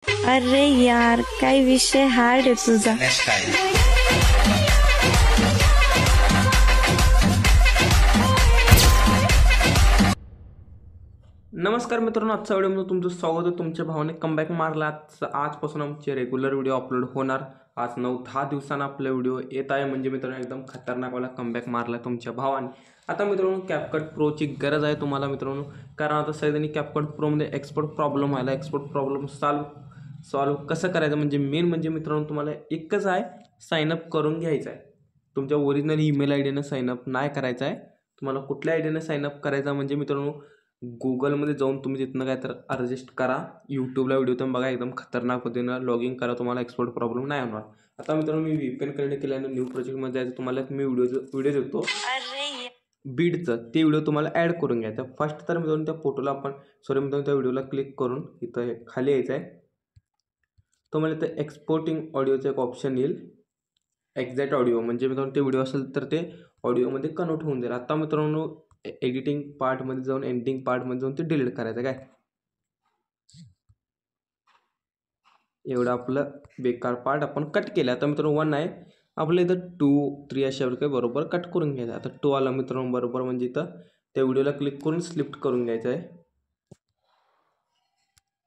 अरे यार, काय विषय हार्ड आहे तुझा. नमस्कार मित्रांनो, आजच्या व्हिडिओमध्ये तुमचं स्वागत आहे. तुमच्या भावाने कमबॅक मारला. आजपासून आमचे रेग्युलर व्हिडिओ अपलोड होणार. आज 9-10 दिवसांना आपला व्हिडिओ येत आहे. म्हणजे मित्रांनो एकदम खतरनाकवाला कमबॅक मारला तुमच्या भावाने. आता मित्रांनो कॅपकट प्रोची गरज आहे तुम्हाला मित्रांनो, कारण आता सगळ्यांनी कॅपकट प्रोमध्ये एक्सपोर्ट प्रॉब्लेम आला. एक्सपोर्ट प्रॉब्लेम सॉल्व कसं करायचं म्हणजे मेन म्हणजे मित्रांनो तुम्हाला एकच आहे, साइनअप करून घ्यायचं आहे. तुमच्या ओरिजिनल ईमेल आय डीनं साइनअप नाही करायचं आहे. तुम्हाला कुठल्या आय डीनं साइनअप करायचं म्हणजे मित्रांनो गुगलमध्ये जाऊन तुम्ही तिथनं काय तर रजिस्टर करा. यूट्यूबला व्हिडिओ तुम्ही बघा, एकदम खतरनाक पद्धतीनं लॉग इन करा, तुम्हाला एक्सपोर्ट प्रॉब्लेम नाही होणार. आता मित्रांनो मी VPN कनेक्ट केल्यानं न्यू प्रोजेक्टमध्ये जायचं. तुम्हाला मी व्हिडिओ देतो बीडचं, ते व्हिडिओ तुम्हाला ॲड करून घ्यायचा. फर्स्ट तर मित्रांनो त्या फोटोला मित्रांनो त्या व्हिडिओला क्लिक करून इथं खाली यायचं आहे. तुम्हाला इथं एक्सपोर्टिंग ऑडिओचं एक ऑप्शन येईल, एक्झॅक्ट ऑडिओ. म्हणजे मित्रांनो ते व्हिडिओ असेल तर ते ऑडिओमध्ये कन्वर्ट होऊन जाईल. आता मित्रांनो एडिटिंग पार्टमध्ये जाऊन एंडिंग पार्टमध्ये जाऊन ते डिलीट करायचं. काय एवढं आपलं बेकार पार्ट आपण कट केलं. आता मित्रांनो 1 आहे आपलं, इथं 2, 3 अशा प्रकारे बरोबर कट करून घ्यायचं. आता 2 आला मित्रांनो बरोबर, म्हणजे इथं त्या व्हिडिओला क्लिक करून स्लिफ्ट करून घ्यायचं आहे.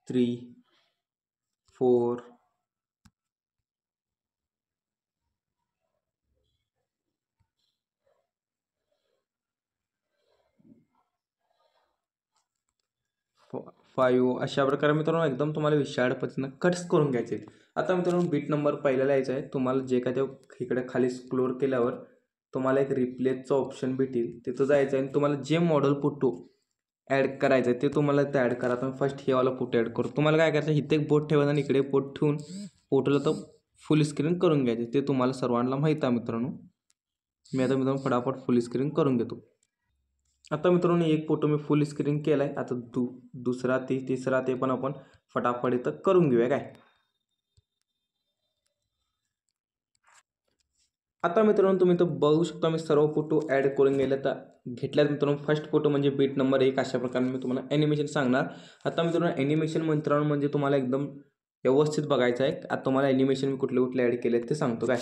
3, 4, 5 अशा प्रकारे मित्रांनो एकदम तुम्हाला विशाळ पद्धतीनं कट्स करून घ्यायचे. आता मित्रांनो बीट नंबर पहिल्याला यायचा आहे. तुम्हाला जे काय ते इकडे खाली स्क्रोल केल्यावर तुम्हाला एक रिप्लेसचं ऑप्शन भेटेल, तिथं जायचं आहे आणि तुम्हाला जे मॉडेल फोटो ॲड करायचं आहे ते तुम्हाला ते ॲड करा. तुम्ही फर्स्ट हे वाला फोटो ॲड करू. तुम्हाला काय करायचं, इथे एक बोट ठेवायचं आणि इकडे बोट ठेवून फोटोला तर फुल स्क्रीन करून घ्यायचे. ते तुम्हाला सर्वांना माहीत आहे मित्रांनो. मी आता मित्रांनो फटाफट फुल स्क्रीन करून घेतो. आता मित्रांनो एक फोटो मी फुल स्क्रीन केला आहे. आता दुसरा तिसरा ते पण आपण फटाफट इथं करून घेऊया. काय आता मित्रांनो तुम्ही इथं बघू शकता, मी सर्व फोटो ॲड करून घेतल्यात मित्रांनो. फर्स्ट फोटो म्हणजे बीट नंबर 1. अशा प्रकारे मी तुम्हाला ॲनिमेशन सांगणार. आता मित्रांनो ॲनिमेशन मित्रांनो म्हणजे तुम्हाला एकदम व्यवस्थित बघायचं आहे. आता तुम्हाला ॲनिमेशन मी कुठले ॲड केले ते सांगतो. काय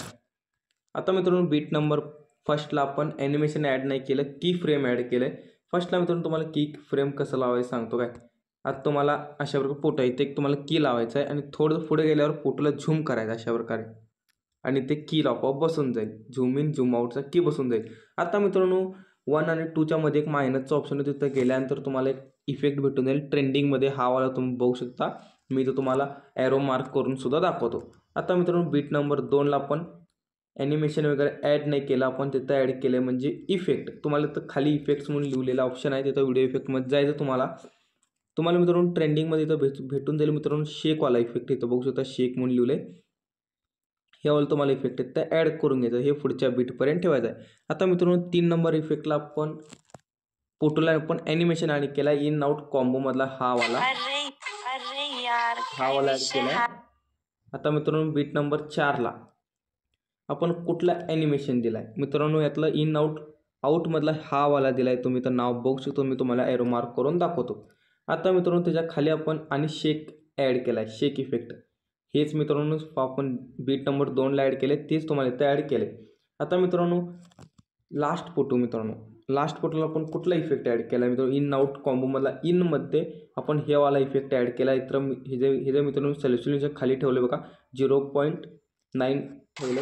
आता मित्रांनो बीट नंबर फर्स्टला आपण ॲनिमेशन ॲड नाही केलं, की फ्रेम ॲड केलं आहे. फर्स्टला मित्रांनो तुम्हाला की फ्रेम कसं लावायचं सांगतो. काय आता तुम्हाला अशा प्रकारे फोटो आहे, ते तुम्हाला की लावायचं आहे आणि थोडं पुढे गेल्यावर फोटोला झूम करायचं अशा प्रकारे, आणि ते की आपोआप बसून जाईल. झूम इन झूम आउटचा की बसून जाईल. आता मित्रांनो 1 आणि 2च्या मध्ये एक मायनसचा ऑप्शन आहे, तिथं गेल्यानंतर तुम्हाला एक इफेक्ट भेटून जाईल. ट्रेंडिंगमध्ये हा वाला तुम्ही बघू शकता. मी तर तुम्हाला ॲरो मार्क करून सुद्धा दाखवतो. आता मित्रांनो बीट नंबर 2ला आपण ॲनिमेशन वगैरे ॲड नाही केलं, आपण तिथं ॲड केलं म्हणजे इफेक्ट. तुम्हाला तर खाली इफेक्ट्स म्हणून लिहिलेला ऑप्शन आहे, तिथं व्हिडिओ इफेक्टमध्ये जायचं. तुम्हाला मित्रांनो ट्रेंडिंगमध्ये इथं भेटून जाईल मित्रांनो शेकवाला इफेक्ट. इथं बघू शकता शेक म्हणून लिहिलं आहे. हे वाला तुम्हाला इफेक्ट आहे तर ॲड करून घ्यायचं. हे पुढच्या बीटपर्यंत ठेवायचं आहे. आता मित्रांनो 3 नंबर इफेक्टला आपण फोटोला आपण ॲनिमेशन ॲड केला, इन आउट कॉम्बोमधला हा वाला ॲड केला. आता मित्रांनो बीट नंबर 4ला आपण कुठला ॲनिमेशन दिला आहे मित्रांनो, यातला इन आउटमधला हा वाला दिला आहे. तुम्ही तर नाव बघू शकतो, मी तुम्हाला ॲरो मार्क करून दाखवतो. आता मित्रांनो त्याच्या खाली आपण आणि शेक ॲड केला आहे, शेक इफेक्ट. हेच मित्रांनो आपण बीट नंबर 2ला ॲड केले, तेच तुम्हाला इथं ॲड केले. आता मित्रांनो लास्ट फोटोला आपण कुठला इफेक्ट ॲड केला मित्रांनो, इन आउट कॉम्बोमधला इनमध्ये आपण हे वाला इफेक्ट ॲड केला. इथं हे जे मित्रांनो सॉल्युशनच्या खाली ठेवले बघा, 0.9 ठेवलं.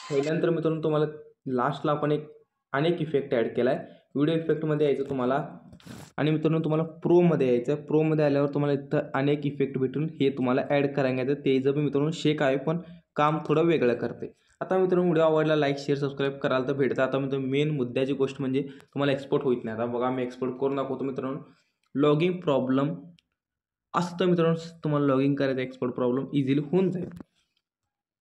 ठेवल्यानंतर मित्रांनो तुम्हाला लास्टला आपण अनेक इफेक्ट ॲड केला आहे. व्हिडिओ इफेक्टमध्ये यायचं तुम्हाला, आणि मित्रांनो तुम्हाला प्रोमध्ये यायचं. प्रोमध्ये आल्यावर तुम्हाला इथं अनेक इफेक्ट भेटून हे तुम्हाला ॲड करायला घ्यायचं. ते जर मित्रांनो शेक आहे, पण काम थोडं वेगळं करते. आता मित्रांनो व्हिडिओ आवडला लाईक शेअर सबस्क्राईब कराल तर भेटतं. आता मित्रांनो मेन मुद्द्याची गोष्ट म्हणजे तुम्हाला एक्सपोर्ट होत नाही. आता बघा मी एक्सपोर्ट करून दाखवतो मित्रांनो. लॉगिंग प्रॉब्लेम असतं मित्रांनो, तुम्हाला लॉगिंग करायचं एक्सपोर्ट प्रॉब्लेम इझिली होऊन जाईल.